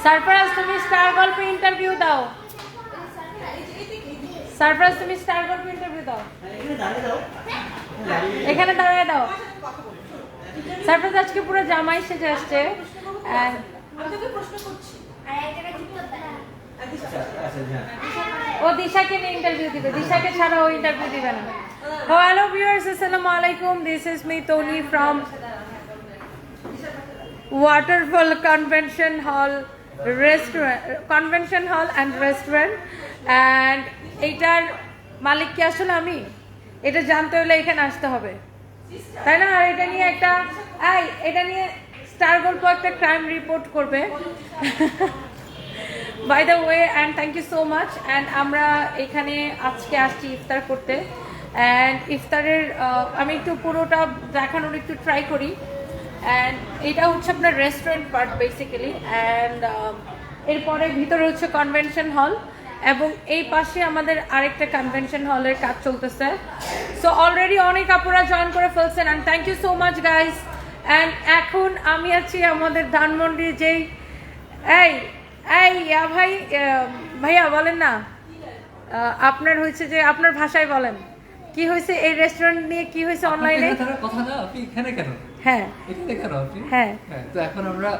সারফরাজ তুমি স্টার গল্পে ইন্টারভিউ দাও। সারফরাজ তুমি স্টার গল্পে ইন্টারভিউ দাও, এখানে দাঁড়ায় দাও। সারফরাজ আজকে পুরো জামাই সেজে আসছে। ও দিশাকে নিয়ে ইন্টারভিউ দিবে, দিশাকে ছাড়া ও ইন্টারভিউ দিবে না। হ্যালো ভিউয়ার্স, আসসালামু আলাইকুম। This is me Toni from Waterfall convention hall and restaurant. And এইটার মালিক কি আসলে আমি? এটা জানতে হলে এখানে আসতে হবে, তাই না? আর এটা নিয়ে এটা নিয়ে স্টার গল্প একটা ক্রাইম রিপোর্ট করবে। By the way, and thank you so much. And আমরা এখানে আজকে আসছি ইফতার করতে। অ্যান্ড ইফতারের আমি একটু পুরোটা দেখানোর একটু ট্রাই করি। অ্যান্ড এটা হচ্ছে আপনার রেস্টুরেন্ট পার্ট বেসিক্যালি। অ্যান্ড এরপরে ভিতরে হচ্ছে কনভেনশন হল, এবং এই পাশে আমাদের আরেকটা কনভেনশন হলের কাজ চলতেছে। সো অলরেডি অনেক আপুরা জয়েন করে ফেলছেন, and thank you so much guys. And এখন আমি আছি আমাদের ধানমন্ডি যেই ভাইয়া বলেন না, আপনার হয়েছে যে আপনার ভাষায় বলেন কি হয়েছে এই রেস্টুরেন্ট নিয়ে, কি হয়েছে অনলাইনে কথা না? আপনি এখানে কেন? হ্যাঁ এখানে কেন আপনি? হ্যাঁ, তো এখন আমরা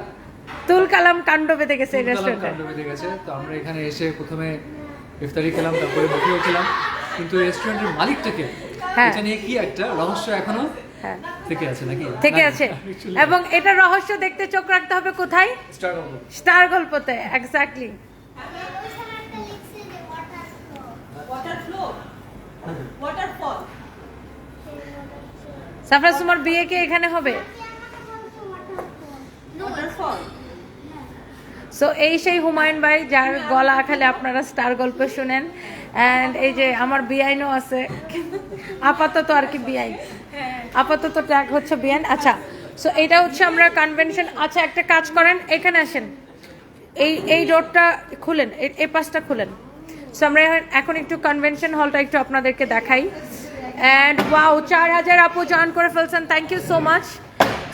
তুল কালাম কাণ্ড বেঁধে গেছে এই রেস্টুরেন্টে। কাণ্ড বেঁধে গেছে। তো আমরা এখানে এসে প্রথমে ইফতারি খেলাম, তারপরে বুফেও খেলাম, কিন্তু রেস্টুরেন্টের মালিকটাকে এটা নিয়ে কি একটা রহস্য এখনো থেকে আছে নাকি? থেকে আছে, এবং এটা রহস্য দেখতে চোখ রাখতে হবে কোথায়? স্টার গল্পতে। এক্স্যাক্টলি। সাফরাজ, তোমার বিয়ে কি এখানে হবে? সো এই সেই হুমায়ুন ভাই যার গলা খালে আপনারা স্টার গল্প শুনেন। অ্যান্ড এই যে আমার বিআইনও আছে, আপাতত আর কি বিআই, আপাতত ট্যাগ হচ্ছে বিআইন। আচ্ছা, সো এইটা হচ্ছে আমরা কনভেনশন। আচ্ছা, একটা কাজ করেন, এখানে আসেন, এই ডোরটা খুলেন, এই পাশটা খুলেন। সো আমরা এখন একটু কনভেনশন হলটা একটু আপনাদেরকে দেখাই। অ্যান্ড ওয়াও, 4000 আপু জয়েন করে ফেলছেন, thank you so much.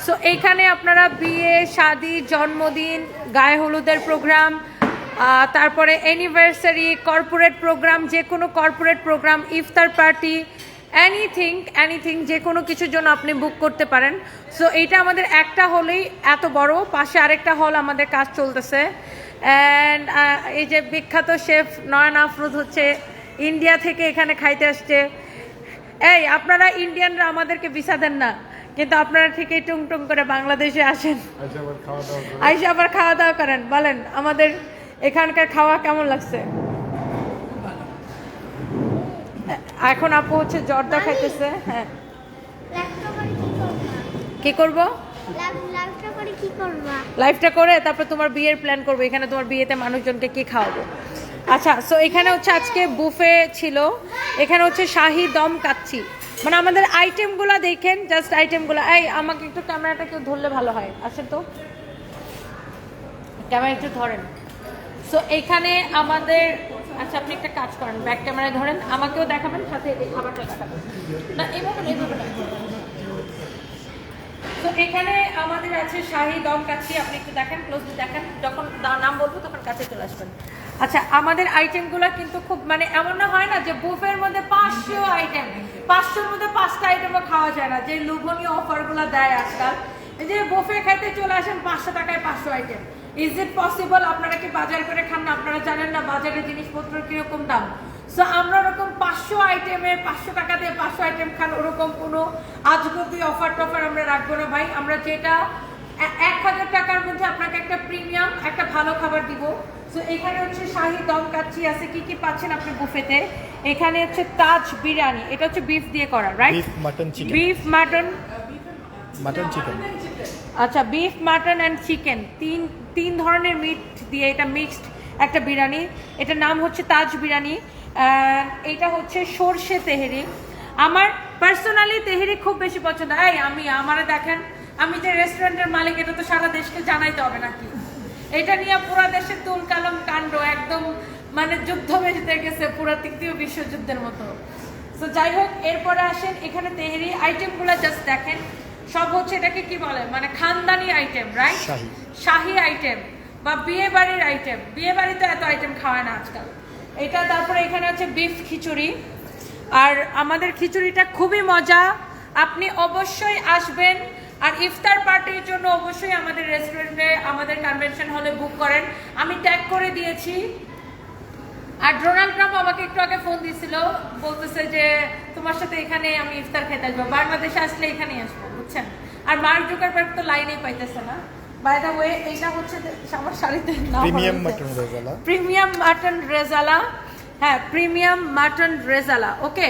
So এইখানে আপনারা বিয়ে, শাদি, জন্মদিন, গায়ে হলুদের প্রোগ্রাম, তারপরে অ্যানিভার্সারি, কর্পোরেট প্রোগ্রাম, যে কোনো কর্পোরেট প্রোগ্রাম, ইফতার পার্টি, এনিথিং যে কোনো কিছুর জন্য আপনি বুক করতে পারেন। সো এইটা আমাদের একটা হলেই এত বড়, পাশে আরেকটা হল আমাদের কাজ চলতেছে। অ্যান্ড এই যে বিখ্যাত শেফ নয়ন আফরোজ হচ্ছে ইন্ডিয়া থেকে এখানে খাইতে আসছে। আপনারা ইন্ডিয়ানরা আমাদেরকে ভিসা দেন না, কিন্তু আপনারা ঠিকই টুং করে বাংলাদেশে আসেন, আইসা আবার খাওয়া দাওয়া করেন। বলেন আমাদের এখানকার খাওয়া কেমন লাগছে? এখন আপু হচ্ছে জর্দা খাইতেছে। হ্যাঁ, কি করব? লাইফটা করে তারপর তোমার বিয়ের প্ল্যান করবো। এখানে তোমার বিয়েতে মানুষজনকে কি খাওয়াবো। আচ্ছা, সো এখানে হচ্ছে আজকে বুফে ছিল। এখানে হচ্ছে শাহি দম কাচ্চি, মানে আমাদের আইটেমগুলো দেখেন, জাস্ট আইটেমগুলো। আমাকে একটু ক্যামেরাটা কেউ ধরলে ভালো হয়, আসেন তো, ক্যামেরা একটু ধরেন। সো এখানে আমাদের, আচ্ছা আপনি একটা কাজ করেন, ব্যাক ক্যামেরায় ধরেন, আমাকেও দেখাবেন, সাথে এই খাবারটা দেখাবেন না, এইভাবে না। তো এখানে আমাদের আছে শাহি দম কাচ্চি, আপনি একটু দেখেন, ক্লোজলি দেখেন, যখন নাম বলবো তখন কাছে চলে আসবেন। আচ্ছা, আমাদের আইটেমগুলো কিন্তু খুব, মানে এমন না হয় না যে বুফের মধ্যে 500 আইটেম, 500-র মধ্যে 5টা আইটেমও খাওয়া যায় না, যে লোভনীয় অফারগুলো দেয় আজকাল। এই যে বুফে খাইতে চলে আসেন 500 টাকায় 500 আইটেম, ইজ ইট পসিবল? আপনারা কি বাজার করে খান না? আপনারা জানেন না বাজারে জিনিসপত্রের কিরকম দাম? সো আমরা ওরকম 500 আইটেমের 500 টাকা দিয়ে 500 আইটেম খান, ওরকম কোনো আজগবি অফার টফার আমরা রাখবো না ভাই। আমরা যেটা 1000 টাকার মধ্যে আপনাকে একটা প্রিমিয়াম, একটা ভালো খাবার দিব। সো এখানে হচ্ছে শাহি দম কাচ্চি আছে। কি পাচ্ছেন আপনি বুফেতে? এখানে হচ্ছে তাজ বিরিয়ানি, এটা হচ্ছে বিফ দিয়ে করা, রাইট? Beef mutton chicken. আচ্ছা, বিফ মাটন অ্যান্ড চিকেন, তিন ধরনের মিট দিয়ে এটা মিক্সড একটা বিরিয়ানি। এটার নাম হচ্ছে তাজ বিরিয়ানি। এটা হচ্ছে সর্ষে তেহেরি। আমার পার্সোনালি তেহেরি খুব বেশি পছন্দ। আমারে দেখেন, আমি যে রেস্টুরেন্টের মালিক, এটা তো সারা দেশকে জানাইতে হবে নাকি? এটা নিয়ে পুরো দেশে তুল কালাম কাণ্ড, একদম মানে যুদ্ধ বেঁধে গেছে, পুরো তৃতীয় বিশ্বযুদ্ধের মতো। তো যাই হোক, এরপরে আসেন এখানে তেহেরি আইটেমগুলো জাস্ট দেখেন, সব হচ্ছে এটাকে কি বলে, মানে খানদানি আইটেম, রাইট? শাহি আইটেম। বা বিয়ে বাড়ির আইটেম, বিয়ে বাড়িতে এত আইটেম খাওয়ায় না আজকাল। এটা তারপরে এখানে হচ্ছে বিফ খিচুড়ি, আর আমাদের খিচুড়িটা খুবই মজা, আপনি অবশ্যই আসবেন। আর ইফতার পার্টির জন্য অবশ্যই আমাদের রেস্টুরেন্টে, আমাদের কনভেনশন হলে বুক করেন, আমি ট্যাগ করে দিয়েছি। আর ডোনাল্ড ট্রাম্প আমাকে একটু আগে ফোন দিছিল, বলতেছে যে তোমার সাথে এখানে আমি ইফতার খেতে আসবো, বাংলাদেশে আসলে এখানেই আসবো, বুঝছেন। আর মার্ক জুকারবার্গ তো লাইনেই পাইতেছে না। বাই দ্য ওয়ে এটা হচ্ছে আমার শাড়িতে premium mutton rezala, premium mutton rezala, হ্যাঁ প্রিমিয়াম মাটন রেজালা। ওকে,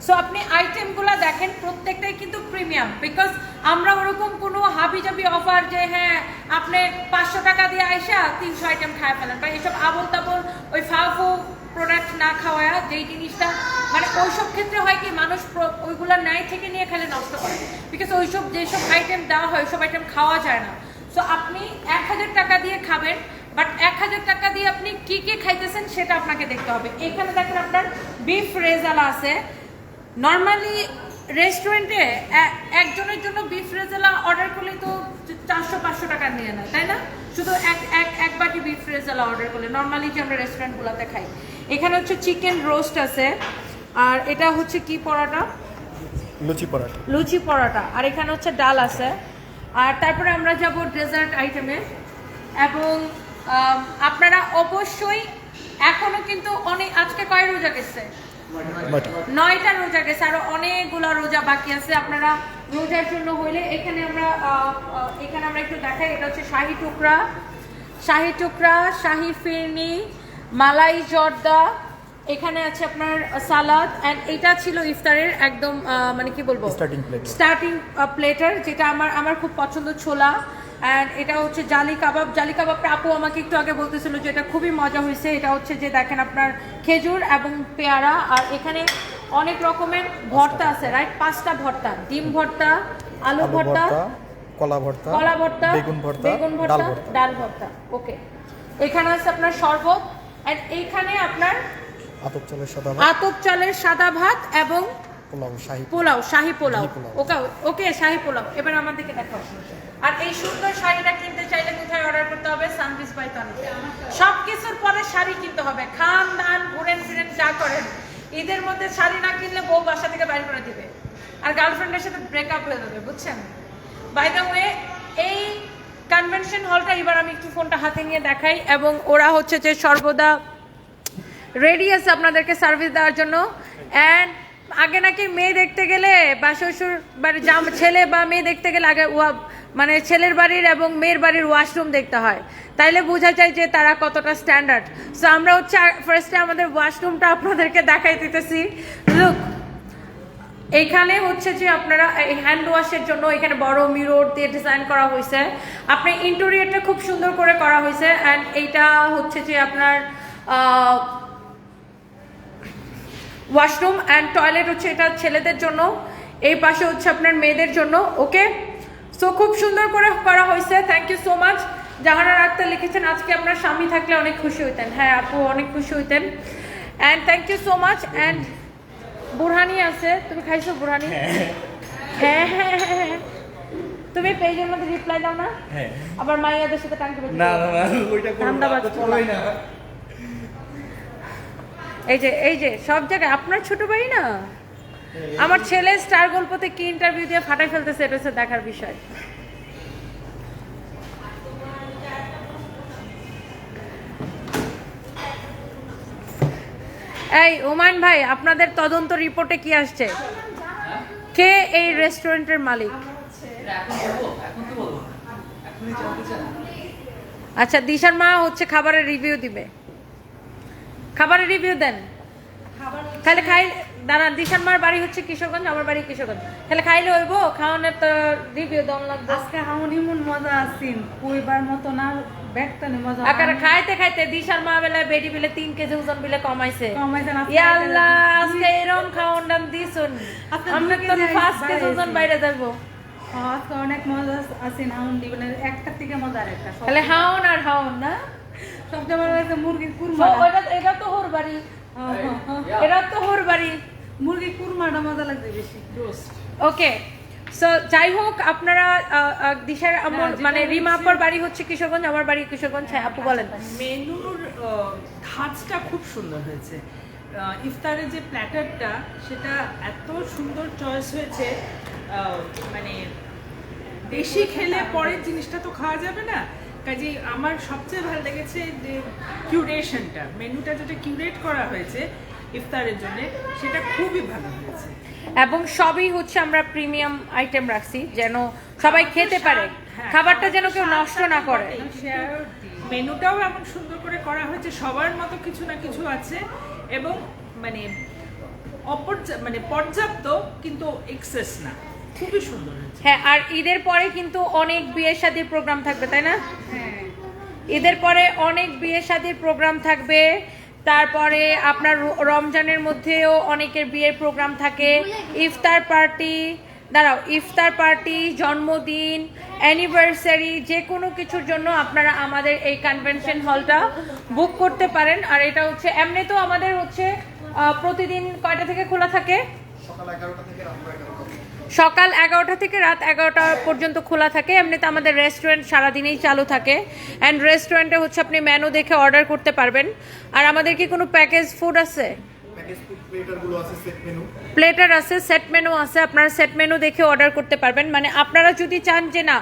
সো আপনি আইটেমগুলো দেখেন, প্রত্যেকটাই কিন্তু প্রিমিয়াম, বিকজ আমরা ওরকম কোনো হাবিজাবি অফার যে হ্যাঁ আপনি 500 টাকা দিয়ে আইসা 300 আইটেম খায় ফেলেন, বা এসব আবল তাবল ওই ফাফু প্রোডাক্ট না খাওয়া, যেই জিনিসটা মানে ওইসব ক্ষেত্রে হয় কি মানুষ ওইগুলো ন্যায় থেকে নিয়ে খেলে নষ্ট করে, বিকজ ওইসব যেসব আইটেম দেওয়া হয় ওইসব আইটেম খাওয়া যায় না। সো আপনি 1000 টাকা দিয়ে খাবেন, বাট 1000 টাকা দিয়ে আপনি কি কি খাইতেছেন সেটা আপনাকে দেখতে হবে। এখানে দেখেন আপনার বিফ রেজালা আছে। নর্মালি রেস্টুরেন্টে একজনের জন্য বিফ রেজালা অর্ডার করলে তো 400-500 টাকা নিয়ে নেয়, তাই না? শুধু এক বাটি বিফ রেজালা অর্ডার করলে নর্মালি যে আমরা রেস্টুরেন্টগুলোতে খাই। এখানে হচ্ছে চিকেন রোস্ট আছে, আর এটা হচ্ছে কি পরোটা, লুচি পরাঠা, লুচি পরোটা, আর এখানে হচ্ছে ডাল আছে। আর তারপরে আমরা যাব ডেজার্ট আইটেমে। এবং আপনারা অবশ্যই এখনো কিন্তু অনেক, আজকে কয় রোজা গেছে? 9টা রোজা গেছে, আরো অনেকগুলো রোজা বাকি আছে। আপনারা রোজার জন্য হইলে এখানে আমরা একটু দেখাই। এটা হচ্ছে শাহি টুকরা, শাহি ফিরনি, মালাই জর্দা, এখানে আছে আপনার সালাদ, এন্ড এটা ছিল ইফতারের একদম মানে কি বলবো স্টার্টিং প্লেটার, যেটা আমার খুব পছন্দ, ছোলা। অ্যান্ড এটা হচ্ছে জালি কাবাবটা আপু আমাকে একটু আগে বলতেছিল যে এটা খুবই মজা হয়েছে। এটা হচ্ছে যে দেখেন আপনার খেজুর এবং পেয়ারা, আর এখানে অনেক রকমের ভর্তা আছে, রাইট? 5টা ভর্তা, ডিম ভর্তা, আলু ভর্তা, কলা ভর্তা, বেগুন ভর্তা, ডাল ভর্তা। ওকে, এখানে আছে আপনার শরবত, এন্ড এইখানে আপনার আতপ চালের সাদা ভাত এবং শাহি পোলাও। ওকে, শাহি পোলাও। এবার আমাদেরকে দেখাও। আর এই সুন্দর শাড়িটা কিনতে চাইলে কোথায় অর্ডার করতে হবে? সানভিস বাই তানিয়া। সবকিছুর পরে শাড়ি কিনতে হবে, খান দান ঘুরেন ফিরেন যা করেন, ঈদের মধ্যে শাড়ি না কিনলে বউ বাসা থেকে বাইর করে দিবে, আর গার্লফ্রেন্ডের সাথে ব্রেকআপ হয়ে যাবে, বুঝছেন। বাই দ্য ওয়ে, এই কনভেনশন হলটা এবার আমি একটু ফোনটা হাতে নিয়ে দেখাই, এবং ওরা হচ্ছে যে সর্বদা রেডি আছে আপনাদেরকে সার্ভিস দেওয়ার জন্য। অ্যান্ড আগে নাকি মেয়ে দেখতে গেলে বা শ্বশুর বাড়ি ছেলে বা মেয়ে দেখতে গেলে আগে মানে ছেলের বাড়ির এবং মেয়ের বাড়ির ওয়াশরুম দেখতে হয়, তাইলে বোঝা যায় যে তারা কতটা স্ট্যান্ডার্ড। সো আমরা হচ্ছে ফার্স্টে আমাদের ওয়াশরুমটা আপনাদেরকে দেখাই দিতেছি। লুক, এইখানে হচ্ছে যে আপনারা হ্যান্ড ওয়াশের জন্য এখানে বড় মিরর দিয়ে ডিজাইন করা হয়েছে, আপনার ইন্টেরিয়রটা খুব সুন্দর করে করা হয়েছে। অ্যান্ড এইটা হচ্ছে যে আপনার ওয়াশরুম অ্যান্ড টয়লেট হচ্ছে এটা ছেলেদের জন্য, এই পাশে হচ্ছে আপনার মেয়েদের জন্য। ওকে, সো খুব সুন্দর করে করা হয়েছে। Thank you so much. Jahanara Akter লিখেছেন আজকে আপনার স্বামী থাকলে অনেক খুশি হইতেন। হ্যাঁ আপু, অনেক খুশি হইতেন। And thank you so much. And borhani আছে, তুমি খাইছো বুরহানি? হ্যাঁ হ্যাঁ হ্যাঁ, তুমি পেজের মধ্যে রিপ্লাই দাও না? আবার মাইয়াদের সাথে টাঙ্কি না ওইটা করবই না। এই যে সব জায়গায় আপনার ছোট ভাই না, আমার ছেলে স্টার গল্পতে কি ইন্টারভিউ দিয়ে ফাটাই ফেলতেছে, এটা হচ্ছে দেখার বিষয়। এই ওমান ভাই, আপনাদের তদন্ত রিপোর্টে কি আসছে? কে এই রেস্টুরেন্টের মালিক? আচ্ছা, দিশার মা হচ্ছে খাবারের রিভিউ দিবে। খাবারের রিভিউ দেন। খাইলে দাঁড়ান, দিশার মার বাড়ি হচ্ছে কিশোরগঞ্জ, আমার বাড়ি কিশোরগঞ্জ। খাইলে খাইলে হইব, খাওয়ানোর তো রিভিউ দম লাগবে। আজকে হাউনি মন মজা আসিন, কইবার মতো না, ব্যাগটানে মজা। আকারে খাইতে দিশার মা বেলা বেডি বিলে 3 কেজি ওজন বিলে কমাইছে। না ইয়া আল্লাহ, আজকে এরকম খাওয়ান দাম দিছুন, আমরা তো 5 কেজি ওজন বাইরে যাব। আজকে অনেক মজা আসিন, হাউন দিবেন একটা থেকে মজার একটা। খালি হাউন আর হাউন না, সবচেয়ে বড় হচ্ছে মুরগির কুরমা। এটা তো হোর বাড়ি, এটা তো হোর বাড়ি। মুরগির কুরমাটা মজা লাগবে বেশি। ওকে, সো যাই হোক আপনারা দিশার মানে রিমা আপার বাড়ি হচ্ছে কিশোরগঞ্জ, আমার বাড়ি কিশোরগঞ্জ। হ্যাঁ আপু বলেন। মেনুর ধাঁচটা খুব সুন্দর হয়েছে। ইফতারের যে প্ল্যাটারটা সেটা এত সুন্দর চয়েস হয়েছে, মানে বেশি খেলে পরের জিনিসটা তো খাওয়া যাবে না, কাজেই আমার সবচেয়ে ভালো লেগেছে যে কিউরেশনটা, মেনুটা যেটা কিউরেট করা হয়েছে ইফতারের জন্য সেটা খুবই ভালো হয়েছে। এবং সবই হচ্ছে আমরা প্রিমিয়াম আইটেম রাখছি যেন সবাই খেতে পারে, খাবারটা যেন কেউ নষ্ট না করে। মেনুটাও এমন সুন্দর করে করা হয়েছে, সবার মতো কিছু না কিছু আছে এবং মানে মানে পর্যাপ্ত কিন্তু এক্সেস না, খুবই সুন্দর হয়েছে। হ্যাঁ, আর ঈদের পরে কিন্তু অনেক বিয়ে শাদীর প্রোগ্রাম থাকবে, তাই না? ঈদের পরে অনেক বিয়ে শাদীর প্রোগ্রাম থাকবে, তারপরে আপনার রমজানের মধ্যেও অনেকের বিয়ের প্রোগ্রাম থাকে, ইফতার পার্টি, জন্মদিন, অ্যানিভার্সারি, যে কোনো কিছুর জন্য আপনারা আমাদের এই কনভেনশন হলটা বুক করতে পারেন। আর এটা হচ্ছে এমনি তো আমাদের হচ্ছে প্রতিদিন কয়টা থেকে খোলা থাকে? সকাল 11টা থেকে রাত 11টা পর্যন্ত খোলা থাকে। এমনিতে আমাদের রেস্টুরেন্ট সারাদিনেই চালু থাকে, অ্যান্ড রেস্টুরেন্টে হচ্ছে আপনি মেনু দেখে অর্ডার করতে পারবেন। আর আমাদের কি কোনো প্যাকেজ ফুড আছে? প্লেটার আছে, সেট মেনু আছে, আপনারা সেট মেনু দেখে অর্ডার করতে পারবেন। মানে আপনারা যদি চান যে না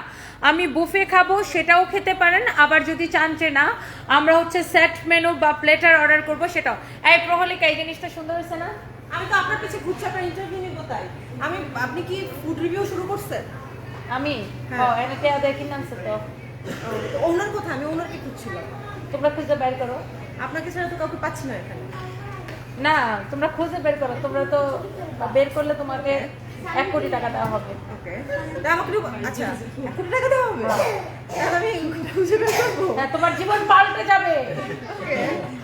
আমি বুফে খাবো সেটাও খেতে পারেন, আবার যদি চান যে না আমরা হচ্ছে সেট মেনু বা প্লেটার অর্ডার করবো সেটাও। এই প্রহলিকা, এই জিনিসটা সুন্দর হয়েছে না? আমি তো আপনার কাছে গুচ্ছাটা ইন্টারভিউ নিব, তাই আপনি কি ফুড রিভিউ শুরু করছেন? আমি এনেতে দেখি না তো ওনার কথা, আমি ওনারকে খুঁজছিলাম। তোমরা খুঁজে বের করো, আপনাকে ছাড়া তো কাউকে পাচ্ছি না এখানে। না তোমরা খুঁজে বের করো, তোমরা তো বের করলে তোমাকে 1 কোটি টাকা দেওয়া হবে। ওকে, আমাকে আচ্ছা 1 কোটি টাকা দেওয়া হবে? তাহলে আমি খুঁজে বের করবো। হ্যাঁ, তোমার জীবন পাল্টে যাবে।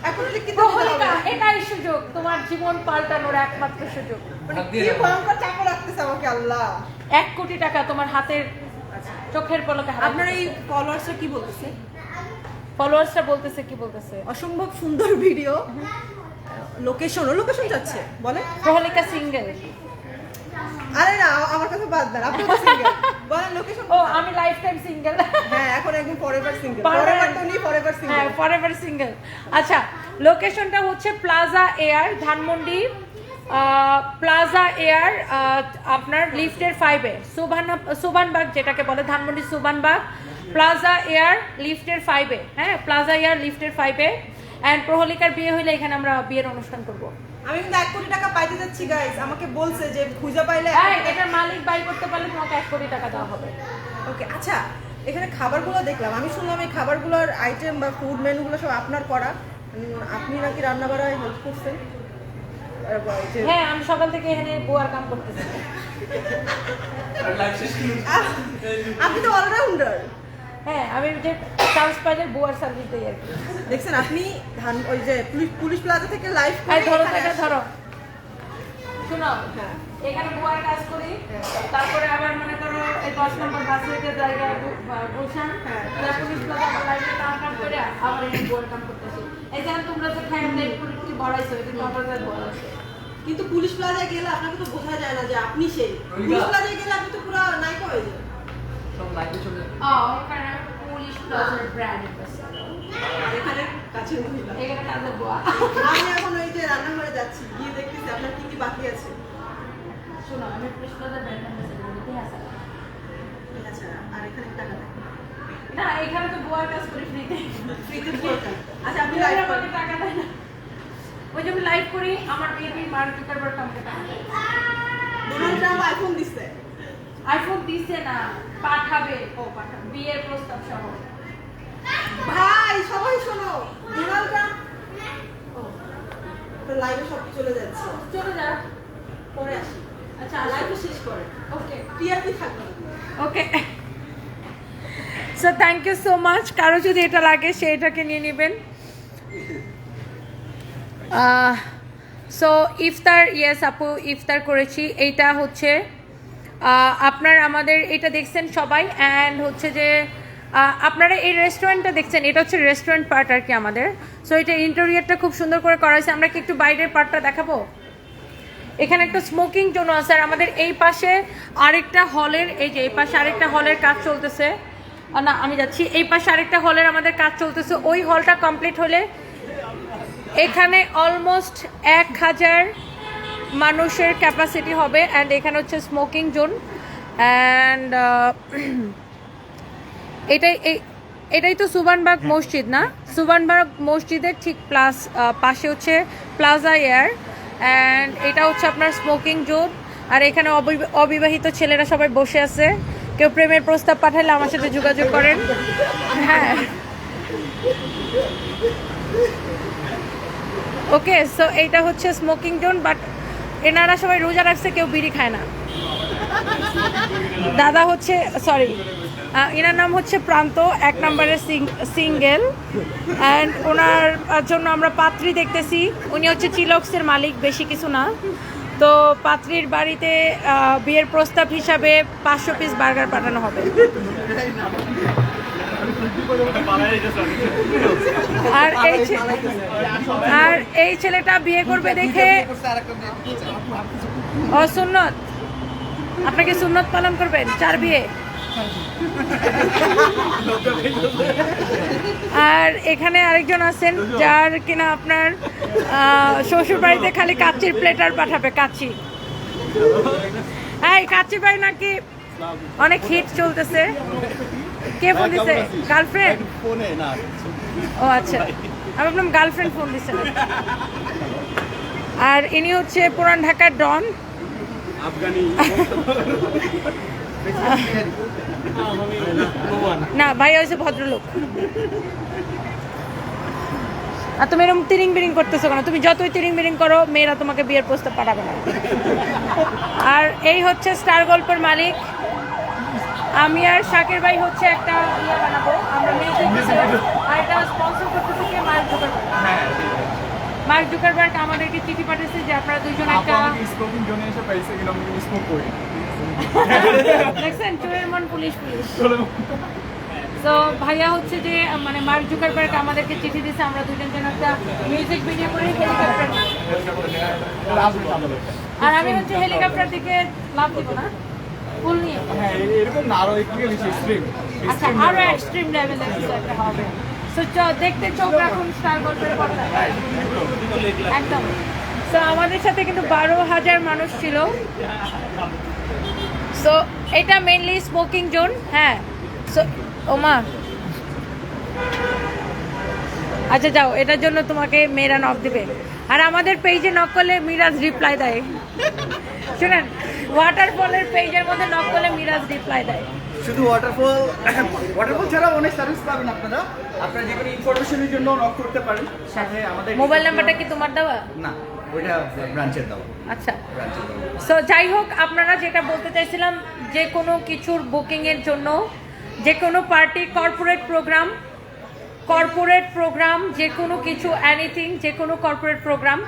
এখন কি প্রহলিকা, এটাই সুযোগ, তোমার জীবন পাল্টানোর একমাত্র সুযোগ। মানে কি ভয়ঙ্কর চাপা লাগতেছে আমাকে, আল্লাহ। 1 কোটি টাকা তোমার হাতের চোখের পলকে। আপনার এই ফলোয়ার্সরা কি বলতেছে? ফলোয়ার্সরা বলতেছে কি বলতেছে? অসম্ভব সুন্দর ভিডিও। লোকেশন যাচ্ছে বলে প্রহলিকা সিঙ্গেল। আরে না, আমার কথা বাদ দেন, আপনি তো সিঙ্গেল বলেন। লোকেশন ও আমি লাইফ টাইম সিঙ্গেল। হ্যাঁ, এখন একদম ফরএভার সিঙ্গেল। ফরএভার তো নেই, ফরএভার সিঙ্গেল। হ্যাঁ, ফরএভার সিঙ্গেল। আচ্ছা, লোকেশনটা হচ্ছে plaza air, Dhanmondi plaza air, আপনার লিফটের 5-এ, সুবানবাগ যেটাকে বলে, ধানমন্ডি সুবানবাগ, প্লাজা এয়ার লিফটের 5-এ। হ্যাঁ, প্লাজা এয়ার লিফটের 5-এ। এন্ড প্রহলিকার বিয়ে হইলে এখানে আমরা বিয়ের অনুষ্ঠান করব। আমি কিন্তু 1 কোটি টাকা পাইতে যাচ্ছি গাইস, আমাকে বলছে যে খুঁজে পাইলে এটার মালিক বাই করতে পারলে তোমাকে 1 কোটি টাকা দেওয়া হবে। ওকে, আচ্ছা এখানে খাবারগুলো দেখলাম, আমি শুনলাম এই খাবারগুলোর আইটেম বা ফুড মেনুগুলো সব আপনার করা, আপনি নাকি রান্না বাড়ায় হেল্প করছেন? হ্যাঁ, আমি সকাল থেকে এখানে বুয়ার কাম করতেছি। আপনি তো অলরাউন্ডার। হ্যাঁ, আমি যে চান্স পাইলে বুয়ার সার্ভিস দিই আর কি। দেখছেন আপনি ওই যে পুলিশ প্লাজা থেকে লাইভ এই ধরো থেকে ধরো, শুনো, এখানে বুয়ার কাজ করি, তারপরে আবার মনে করো এই 10 নম্বর বাসের জায়গা গুলশান, পুলিশ প্লাজা লাইভে কাম করে আবার এই বুয়ার কাম করতেছি। এখানে তোমরা যে ফ্যামিলি কি বড়াইছো, কিন্তু অটোদের বড়াইছো। কিন্তু পুলিশ প্লাজায় গেলে আপনাকে তো বোঝা যায় না যে আপনি সেই পুলিশ প্লাজায় গেলে আপনি তো পুরো নায়িকা হয়ে যান। সব লাইভে চলে যাবে। এখানে পুলিশ প্লাজার ব্র্যান্ড অ্যাম্বাসেডর, এখানে কাছের মহিলা। এখানে কাজের বুয়া। আমি এখন ওই যে রান্নাঘরে যাচ্ছি, গিয়ে দেখতেছি আপনার কি কি বাকি আছে। শোনো, আমি পুলিশ প্লাজার ব্র্যান্ড অ্যাম্বাসেডর বলতে আছে। আচ্ছা, আর এখানে টাকা দেন না, এখানে তো বুয়ার কাজ করি ফ্রিতে। ফ্রিতে পুরোটা। আচ্ছা, আপনি লাইভ করেন? আমাকে টাকা দেয় না। ওই যে আমি লাইভ করি, আমার বেবি মার্কেট করবার টাকা দেয়। ডোনাল্ড ট্রাম্প আইফোন দিচ্ছে। আইফোন দিছে না, পাঠাবে। বিয়ের প্রস্তাব সহ। ভাই সবাই শোনো, ডোনাল্ড ট্রাম্প লাইভে সব চলে যাচ্ছে। চলে যা, পরে আসি। আচ্ছা লাইভে শেষ করে। ওকে, টিআরপি থাকবে। Okay. So thank you so much. কারো যদি এটা লাগে সে এটাকে নিয়ে নেবেন। সো ইফতার, ইয়েস আপু, ইফতার করেছি। এইটা হচ্ছে আপনার আমাদের এটা দেখছেন সবাই, অ্যান্ড হচ্ছে যে আপনারা এই রেস্টুরেন্টটা দেখছেন, এটা হচ্ছে রেস্টুরেন্ট পার্ট আর কি আমাদের। সো এটা ইন্টেরিয়রটা খুব সুন্দর করে করা হয়েছে। আমরা কি একটু বাইরের পার্টটা দেখাবো? এখানে একটা স্মোকিং জোন আছে আর আমাদের এই পাশে আরেকটা হলের, এই যে এই পাশে আরেকটা হলের কাজ চলতেছে। না আমি যাচ্ছি, এই পাশে আরেকটা হলের আমাদের কাজ চলতেছে। ওই হলটা কমপ্লিট হলে এখানে অলমোস্ট 1000 মানুষের ক্যাপাসিটি হবে। অ্যান্ড এখানে হচ্ছে স্মোকিং জোন। অ্যান্ড এটাই তো সুবানবাগ মসজিদ না? সুবানবাগ মসজিদের ঠিক পাশে হচ্ছে প্লাজা এয়ার। অ্যান্ড এটা হচ্ছে আপনার স্মোকিং জোন। আর এখানে অবিবাহিত ছেলেরা সবাই বসে আছে। কেউ প্রেমের প্রস্তাব পাঠালে আমার সাথে যোগাযোগ করেন। হ্যাঁ, ওকে। সো এইটা হচ্ছে স্মোকিং জোন, বাট এনারা সবাই রোজা রাখছে, কেউ বিড়ি খায় না। দাদা হচ্ছে, সরি, এনার নাম হচ্ছে প্রান্ত, 1 নম্বরের সিঙ্গেল। অ্যান্ড ওনার জন্য আমরা পাত্রী দেখতেছি। উনি হচ্ছে চিলক্সের মালিক, বেশি কিছু না। তো পাত্রীর বাড়িতে বিয়ের প্রস্তাব হিসাবে 500 পিস বার্গার পাঠানো হবে। আর এই ছেলেটা বিয়ে করবে দেখে সুন্নত, আপনাকে সুন্নত পালন করবেন 4 বিয়ে। আর এখানে আরেকজন আছেন যার কিনা আপনার শ্বশুর বাড়িতে খালি কাচ্চির প্লেটার পাঠাবে, কাচ্চি। এই কাচ্চি ভাই নাকি অনেক হিট চলতেছে। কে ফোন দিছে? গার্লফ্রেন্ড? ও আচ্ছা, আমি ভাবলাম গার্লফ্রেন্ড ফোন দিছে। আর ইনি হচ্ছে পুরান ঢাকার ডন। না ভাই হয়েছে ভদ্রলোক। আর তুমি এরকম তিরিং বিরিং করতেছো কেন? তুমি যতই তিরিং বিরিং করো, মেয়েরা তোমাকে বিয়ের প্রস্তাব পাঠাবে না। আর এই হচ্ছে স্টার গল্পের মালিক। আমি আর শাকের ভাই হচ্ছে একটা ইয়ে বানাবো, আমরা আর এটা স্পন্সর করতেছি কে? মার্ক জুকারবার্গ আমাদেরকে চিঠি পাঠিয়েছে যে আপনারা দুজন একটা দেখছেন, চোরের মন পুলিশ পুলিশ। তো ভাইয়া হচ্ছে যে মানে মার্ক জুকারবার্গ আমাদেরকে চিঠি দিয়েছে, আমরা দুজন যেন একটা মিউজিক ভিডিও করে হেলিকপ্টার। আর আমি হচ্ছে হেলিকপ্টার দিকে লাভ দিব না, ফুল নিয়ে। এরকম না, আরো একটু বেশি এক্সট্রিম। আচ্ছা, আরো এক্সট্রিম লেভেলের কিছু একটা হবে। সো দেখতে চোখ রাখুন স্টার গল্পের পর্দায় একদম। সো আমাদের সাথে কিন্তু 12,000 মানুষ ছিল। সো এটা মেইনলি স্মোকিং জোন। হ্যাঁ, সো ওমা আচ্ছা যাও, এটার জন্য তোমাকে মেয়েরা নক দিবে। আর আমাদের পেজে নক করলে মিরাজ রিপ্লাই দেয়। শুনেন, ওয়াটারফলের পেজের মধ্যে নক করলে মিরাজ রিপ্লাই দেয়। শুধু ওয়াটারফল ছাড়া অনেক সার্ভিস পাবেন আপনারা। আপনারা যে কোনো ইনফরমেশনের জন্য নক করতে পারেন। সাথে আমাদের মোবাইল নাম্বারটা কি তোমার দেওয়া? না, ওইটা ব্রাঞ্চের দেওয়া। আচ্ছা, সো যাই হোক, আপনারা যেটা বলতে চাইছিলাম, যে কোনো কিছুর বুকিংয়ের জন্য, যে কোনো পার্টি, কর্পোরেট প্রোগ্রাম, যে কোনো কিছু, এনিথিং, যে কোনো কর্পোরেট প্রোগ্রাম,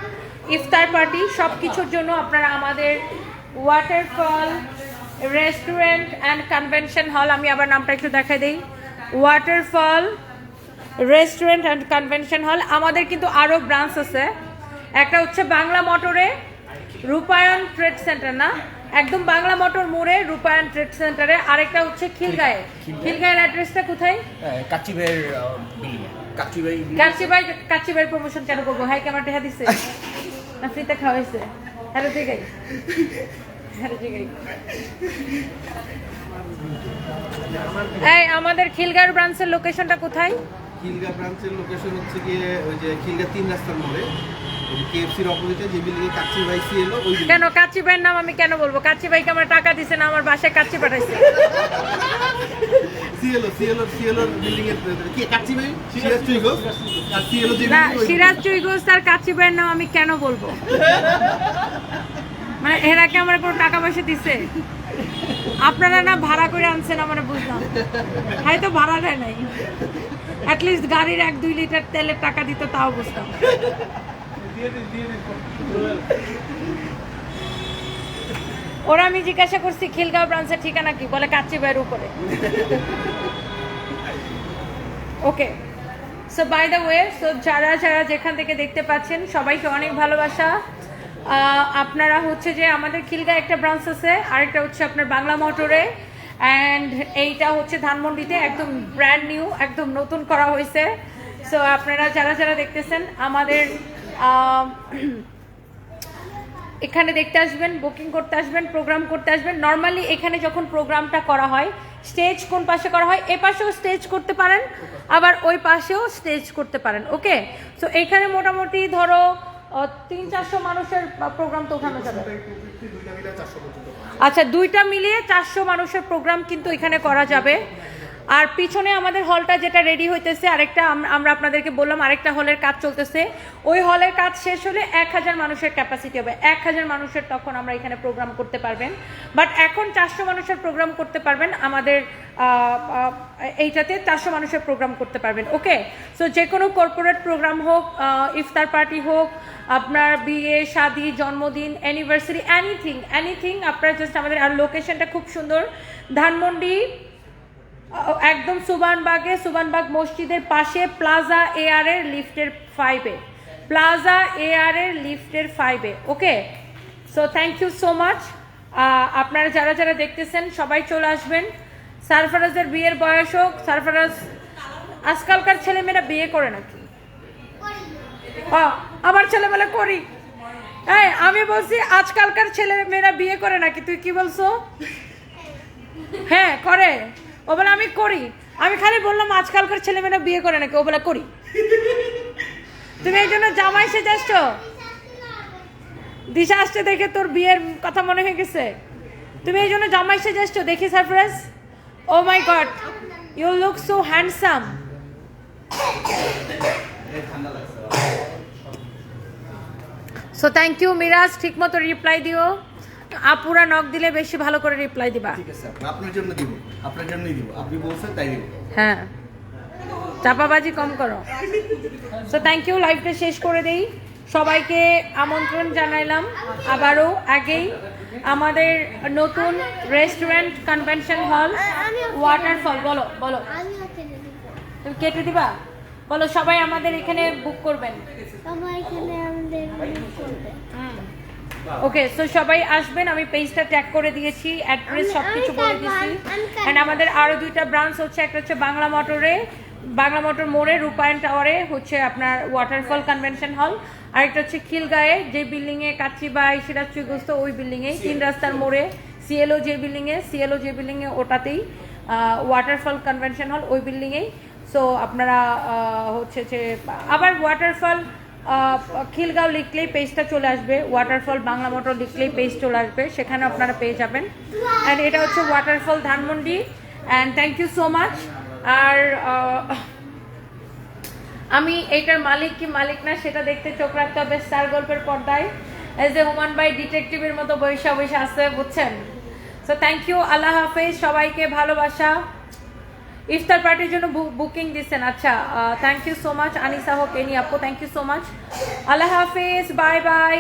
ইফতার পার্টি, সব কিছুর জন্য আপনারা আমাদের waterfall restaurant and convention hall, আমি আবার নামটা একটু দেখাই দিই, waterfall restaurant and convention hall. আমাদের কিন্তু আরও ব্রাঞ্চ আছে। একটা হচ্ছে বাংলা মোটরে রূপায়ণ ট্রেড সেন্টার, না একদম বাংলা মোটর মোড়ে রূপায়ণ ট্রেড সেন্টারে। আরেকটা হচ্ছে খিলগাঁয়ে। খিলগাঁয়ের অ্যাড্রেসটা কোথায়? কাচ্চি ভাইয়ের প্রমোশন কেন করবো? হাই ক্যামেরা দেখা দিচ্ছে না, ফ্রিতে খাওয়াইছে। হ্যালো জায়গায়, এই আমাদের খিলগাঁও ব্রাঞ্চের লোকেশনটা কোথায়? খিলগাঁও ব্রাঞ্চের লোকেশন হচ্ছে গিয়ে ওই যে খিলগাঁও 3 রাস্তার মোড়ে, কেএফসির অপোজিটে যে বিল্ডিং এ কাচ্চি ভাই সিএল। ওই কেন কাচ্চি ভাইয়ের নাম আমি কেন বলবো? কাচ্চি ভাইকে আমার টাকা দিছে না, আমার বাসায় কাচ্চি পাঠাইছে। সিএল বিল্ডিং এর কি কাচ্চি ভাই? সিরাজ চুইগো আর সিএল যে না, সিরাজ চুইগো আর কাচ্চি ভাইয়ের নাম আমি কেন বলবো? মানে এরা কি আমার কোনো টাকা পয়সা দিছে? আপনারা না ভাড়া করে আনছেন, আমরা বুঝলাম। হয়তো ভাড়া দেয় নাই, অ্যাটলিস্ট গাড়ির 1-2 লিটার তেলের টাকা দিত, তাও বুঝতাম। ওরা আমি জিজ্ঞাসা করছি খিলগাঁও ব্রাঞ্চের ঠিকানা কি, বলে কাচ্চি ভাইয়ের উপরে। Okay, so by the way, so যারা যারা যেখান থেকে দেখতে পাচ্ছেন সবাইকে অনেক ভালোবাসা, আপনারা হচ্ছে যে আমাদের খিলগাঁয়ে একটা ব্রাঞ্চ আছে, আরেকটা হচ্ছে আপনার বাংলা মোটরে, অ্যান্ড এইটা হচ্ছে ধানমন্ডিতে একদম ব্র্যান্ড নিউ, একদম নতুন করা হয়েছে। সো আপনারা যারা যারা দেখতেছেন আমাদের এখানে দেখতে আসবেন, বুকিং করতে আসবেন, প্রোগ্রাম করতে আসবেন। নর্মালি এখানে যখন প্রোগ্রামটা করা হয় স্টেজ কোন পাশে করা হয়, এ পাশেও স্টেজ করতে পারেন, আবার ওই পাশেও স্টেজ করতে পারেন। ওকে, সো এখানে মোটামুটি ধরো 300-400 মানুষের প্রোগ্রাম তো ওঠানো যাবে। আচ্ছা, 2টা মিলিয়ে 400 মানুষের প্রোগ্রাম কিন্তু এখানে করা যাবে। আর পিছনে আমাদের হলটা যেটা রেডি হইতেছে, আরেকটা আমরা আপনাদেরকে বললাম আরেকটা হলের কাজ চলতেছে, ওই হলের কাজ শেষ হলে 1000 মানুষের ক্যাপাসিটি হবে। 1000 মানুষের তখন আমরা এখানে প্রোগ্রাম করতে পারবেন, বাট এখন 400 মানুষের প্রোগ্রাম করতে পারবেন। আমাদের এইটাতে 400 মানুষের প্রোগ্রাম করতে পারবেন। ওকে, সো যে কোনো কর্পোরেট প্রোগ্রাম হোক, ইফতার পার্টি হোক, আপনার বিয়ে, শাদী, জন্মদিন, অ্যানিভার্সারি, এনিথিং আপনারা জাস্ট আমাদের। আর লোকেশনটা খুব সুন্দর, ধানমন্ডি একদম সুবানবাগ মসজিদের পাশে প্লাজা AR এর লিফটের 5-এ, প্লাজা AR এর লিফটের 5-এ। Okay, so thank you so much. আপনারা যারা যারা দেখতেছেন সবাই চলে আসবেন। সারফারাজের বিয়ের বয়স হোক, সারফারাজ আজকালকার ছেলেমেয়েরা বিয়ে করে নাকি? আমার ছেলেমেয়েরা করি। হ্যাঁ, আমি বলছি আজকালকার ছেলেমেয়েরা বিয়ে করে নাকি? তুই কি বলছো? হ্যাঁ করে। ও বলে আমি করি। আমি খালি বললাম আজকালকার ছেলেমেয়েরা বিয়ে করে নাকি? ও বলে করি। তুমি এই জন্য জামাই সেজে আসছো? দিশা আসছে দেখে তোর বিয়ের কথা মনে হয়ে গেছে? তুমি এই জন্য জামাই সেজে আসছো? দেখি surprise. Oh my god, you look so handsome. So thank you Miraj, ঠিক মতো রিপ্লাই দিও। আপুরা নক দিলে বেশি ভালো করে রিপ্লাই দিবা। ঠিক আছে, আপনার জন্য দিব, আপনার জন্যই দিব, আপনি বলছেন তাই দিব। হ্যাঁ, চাপাবাজি কম করো। সো থ্যাংক ইউ, লাইভটা শেষ করে দেই। সবাইকে আমন্ত্রণ জানাইলাম আবারও। আগেই আমাদের নতুন রেস্টুরেন্ট, কনভেনশন হল, ওয়াটারফল। বলো বলো, তুমি কেটে দিবা? বলো, সবাই আমাদের এখানে বুক করবেন। ওকে, সো সবাই আসবেন। আমি পেজটা ট্যাগ করে দিয়েছি, অ্যাড্রেস সবকিছু বলে দিয়েছি। অ্যান্ড আমাদের আরও 2টা ব্রাঞ্চ হচ্ছে, একটা হচ্ছে বাংলা মোটর মোড়ে, রূপায়ণ টাওয়ারে হচ্ছে আপনার ওয়াটারফল কনভেনশন হল, আরেকটা হচ্ছে খিলগাঁয়ে যে বিল্ডিংয়ে কাচ্চিবাই, সিরাজচুই গোস্ত, ওই বিল্ডিংয়ে 3 রাস্তার মোড়ে সিএলও যে বিল্ডিংয়ে ওটাতেই ওয়াটারফল কনভেনশন হল, ওই বিল্ডিংয়েই। সো আপনারা হচ্ছে যে আবার ওয়াটারফল খিলগাঁও লিখলেই পেজটা চলে আসবে, ওয়াটারফল বাংলা মোটর লিখলেই পেজ চলে আসবে, সেখানে আপনারা পেয়ে যাবেন। অ্যান্ড এটা হচ্ছে Waterfall Dhanmondi. And thank you so much. আর আমি এইটার মালিক কি মালিক না সেটা দেখতে চোখ রাখতে হবে স্টার গল্পের পর্দায়। এজ এ হুমান বাই ডিটেকটিভের মতো বৈশা আছে, বুঝছেন? সো থ্যাংক ইউ, আল্লাহ হাফেজ, সবাইকে ভালোবাসা। ইফতার পার্টির জন্য বুকিং দিচ্ছেন? আচ্ছা, thank you so much Anisa হোক, এনি আপু, থ্যাংক ইউ সো মাচ। আল্লাহ হাফেজ, বাই বাই।